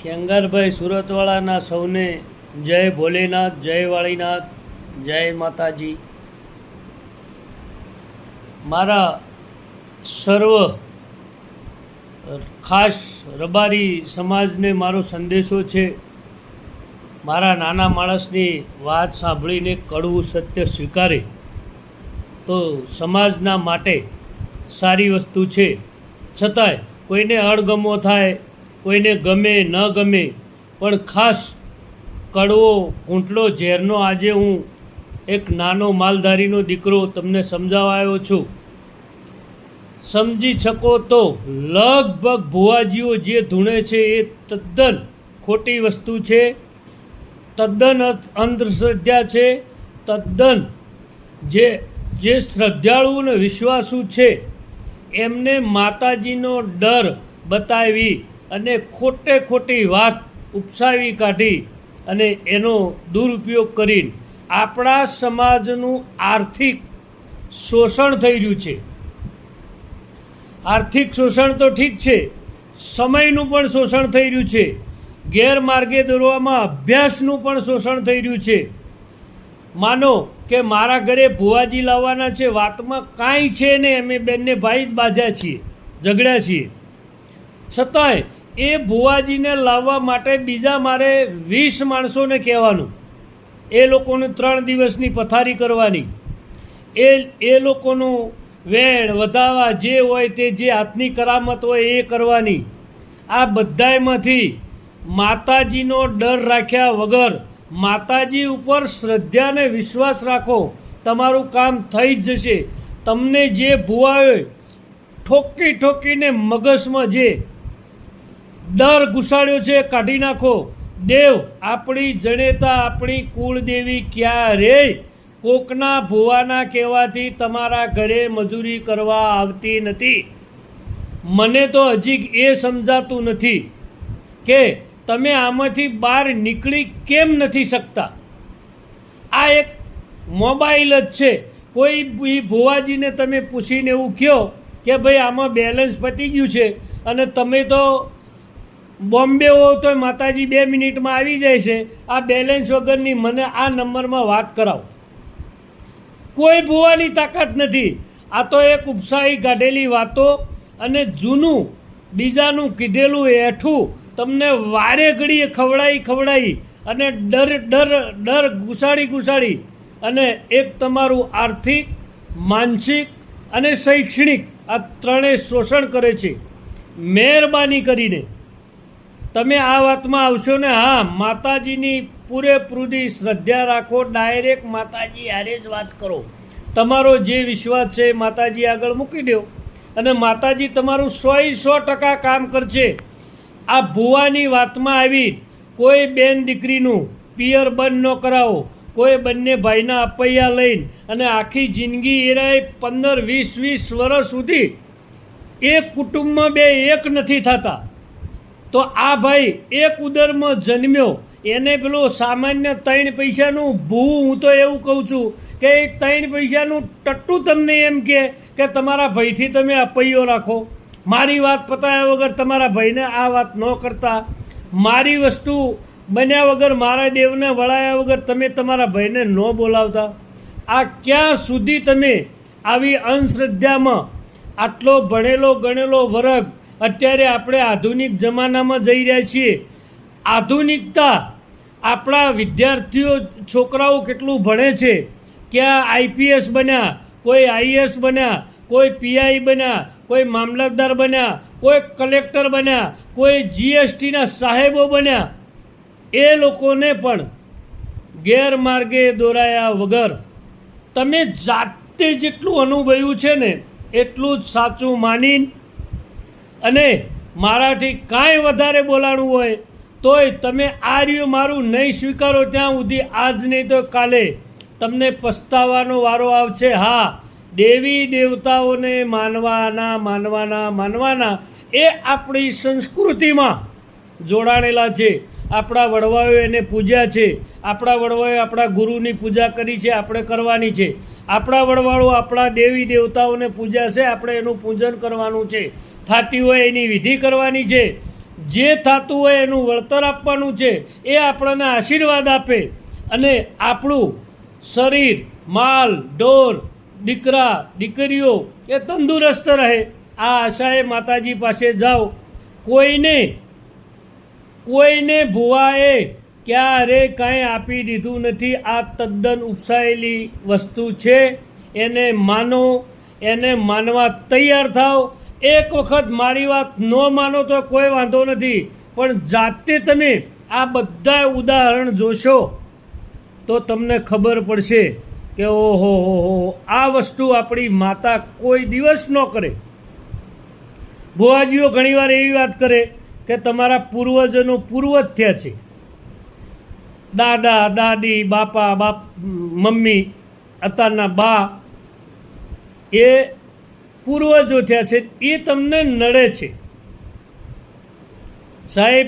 ખેંગારભાઈ સુરતવાળાના સૌને જય ભોલેનાથ, જય વાળીનાથ, જય માતાજી. મારા સર્વ ખાસ રબારી સમાજને મારો સંદેશો છે. મારા નાના માણસની વાત સાંભળીને કડવું સત્ય સ્વીકારે તો સમાજના માટે સારી વસ્તુ છે. છતાંય કોઈને અણગમો થાય, કોઈને ગમે ન ગમે, પણ ખાસ કડવો ઘૂંટડો ઝેરનો આજે હું એક નાનો માલધારીનો દીકરો તમને સમજાવવા આવ્યો છું. સમજી શકો તો લગભગ ભુવાજીઓ જે ધૂણે છે એ તદ્દન ખોટી વસ્તુ છે, તદ્દન અંધશ્રદ્ધા છે. તદ્દન જે શ્રદ્ધાળુ અને વિશ્વાસુ છે એમને માતાજીનો ડર બતાવી અને ખોટી વાત ઉપસાવી કાઢી અને એનો દુરુપયોગ કરીને આપણા સમાજનું આર્થિક શોષણ થઈ રહ્યું છે. આર્થિક શોષણ તો ઠીક છે, સમયનું પણ શોષણ થઈ રહ્યું છે. ગેરમાર્ગે દોરવામાં અભ્યાસનું પણ શોષણ થઈ રહ્યું છે. માનો કે મારા ઘરે ભુવાજી લાવવાના છે, વાતમાં કાંઈ છે ને અમે બેનને ભાઈ જ બાજ્યા છીએ, ઝઘડ્યા છીએ. છતાંય એ ભુવાજીને લાવવા માટે બીજા મારે 20 માણસોને કહેવાનું, એ લોકોનું 3 દિવસની પથારી કરવાની, એ લોકોનું વેણ વધાવા જે હોય તે, જે હાથની કરામત હોય એ કરવાની. આ બધાયમાંથી માતાજીનો ડર રાખ્યા વગર માતાજી ઉપર શ્રદ્ધા અને વિશ્વાસ રાખો, તમારું કામ થઈ જ જશે. તમને જે ભુવાઓએ ઠોકીને મગજમાં જે ડર ઘુસાડ્યો છે કાઢી નાખો. દેવ આપણી જનેતા, આપણી કુળદેવી ક્યારેય કોકના ભુવાના કહેવાથી તમારા ઘરે મજૂરી કરવા આવતી નથી. મને તો હજી એ સમજાતું નથી કે તમે આમાંથી બહાર નીકળી કેમ નથી શકતા. આ એક મોબાઈલ જ છે. કોઈ ભુવાજીને તમે પૂછીને એવું કહો કે ભાઈ આમાં બેલેન્સ પતી ગયું છે અને તમે તો બોમ્બે હો તો માતાજી 2 મિનિટમાં આવી જાય છે, આ બેલેન્સ વગરની મને આ નંબરમાં વાત કરાવો. કોઈ ભુવાની તાકાત નથી. આ તો એક ઉપસાહી કાઢેલી વાતો અને જૂનું બીજાનું કીધેલું એઠું તમને વારે ઘડીએ ખવડાવી અને ડર ઘુસાડી અને એક તમારું આર્થિક, માનસિક અને શૈક્ષણિક આ ત્રણેય શોષણ કરે છે. મહેરબાની કરીને તમે આ વાતમાં આવશો ને, હા, માતાજીની પૂરેપૂરી શ્રદ્ધા રાખો, ડાયરેક્ટ માતાજી હારે જ વાત કરો. તમારો જે વિશ્વાસ છે માતાજી આગળ મૂકી દો અને માતાજી તમારું 100% કામ કરશે. આ ભુવાની વાતમાં આવી કોઈ બેન દીકરીનું પિયર બંધ ન કરાવો. કોઈ બંને ભાઈના અપૈયા લઈને અને આખી જિંદગી એરાય 15-20 વર્ષ સુધી એક કુટુંબમાં બે એક નથી થતા. તો આ ભાઈ એક ઉદરમાં જન્મ્યો, એને પેલો સામાન્ય 3 પૈસાનું ભૂ, હું તો એવું કહું છું કે 3 પૈસાનું ટટ્ટું તમને એમ કે તમારા ભાઈથી તમે અપૈયો રાખો. મારી વાત પતાવ્યા વગર તમારા ભાઈને આ વાત ન કરતા, મારી વસ્તુ બન્યા વગર, મારા દેવને વળાયા વગર તમે તમારા ભાઈને ન બોલાવતા. આ ક્યાં સુધી તમે આવી અંધશ્રદ્ધામાં આટલો ભણેલો ગણેલો વર્ગ, અત્યારે આપણે આધુનિક જમાનામાં જઈ રહ્યા છીએ. આધુનિકતા, આપણા વિદ્યાર્થીઓ છોકરાઓ કેટલું ભણે છે, ક્યાં આઈપીએસ બન્યા, કોઈ આઈએસ બન્યા, કોઈ પીઆઈ બન્યા, કોઈ મામલતદાર બન્યા, કોઈ કલેક્ટર બન્યા, કોઈ જીએસટીના સાહેબો બન્યા. એ લોકોને પણ ગેરમાર્ગે દોરાયા વગર તમે જાતે જેટલું અનુભવ્યું છે ને એટલું જ સાચું માની અને મારાથી કાંઈ વધારે બોલાણું હોય તોય તમે આ રહ્યું મારું નહીં સ્વીકારો ત્યાં સુધી, આજ નહીં તો કાલે તમને પસ્તાવાનો વારો આવશે. હા, દેવી દેવતાઓને માનવાના એ આપણી સંસ્કૃતિમાં જોડાણેલા છે. આપણા વડવાઓએ એને પૂજ્યા છે. આપણા વડવાઓએ આપણા ગુરુની પૂજા કરી છે, આપણે કરવાની છે. આપણા વડવાળો આપણા દેવી દેવતાઓને પૂજ્યા છે, આપણે એનું પૂજન કરવાનું છે. થતી હોય એની વિધિ કરવાની છે. જે થતું હોય એનું વળતર આપવાનું છે, એ આપણને આશીર્વાદ આપે અને આપણું શરીર, માલ, ઢોર, દીકરા, દીકરીઓ એ તંદુરસ્ત રહે. આ આશાએ માતાજી પાસે જાઓ. કોઈને ભુવાએ ક્યારે કાંઈ આપી દીધું નથી. આ તદ્દન ઉપસાયેલી વસ્તુ છે. એને માનો, એને માનવા તૈયાર થાવ. એક વખત મારી વાત ન માનો તો કોઈ વાંધો નથી, પણ જાતે તમે આ બધા ઉદાહરણ જોશો તો તમને ખબર પડશે કે ઓહો હો, આ વસ્તુ આપણી માતા કોઈ દિવસ ન કરે. ભુવાજીઓ ઘણીવાર એવી વાત કરે કે તમારા પૂર્વજોનો પૂર્વજ થયા છે. દાદા, દાદી, બાપા, મમ્મી, અત્યારના બા, એ પૂર્વજો થયા છે. એ તમને નડે છે. સાહેબ,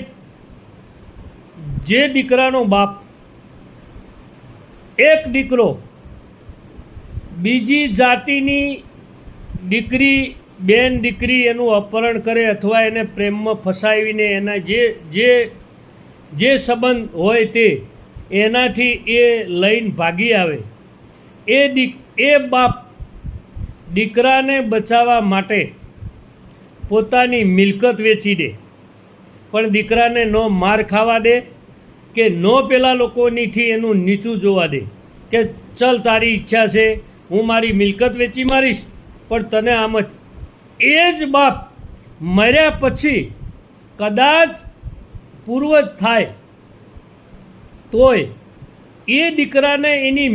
જે દીકરાનો બાપ એક દીકરો બીજી જાતિની દીકરી, બેન દીકરી એનું અપહરણ કરે અથવા એને પ્રેમમાં ફસાવીને એના જે સંબંધ હોય તે એનાથી એ લઈને ભાગી આવે, એ બાપ દીકરાને બચાવવા માટે પોતાની મિલકત વેચી દે, પણ દીકરાને ન માર ખાવા દે કે ન પેલા લોકોનીથી એનું નીચું જોવા દે કે ચલ તારી ઈચ્છા છે, હું મારી મિલકત વેચી મારીશ, પણ તને આમ જ. એ જ બાપ મર્યા પછી કદાચ પૂર્વજ થાય તોય એ દીકરાને એની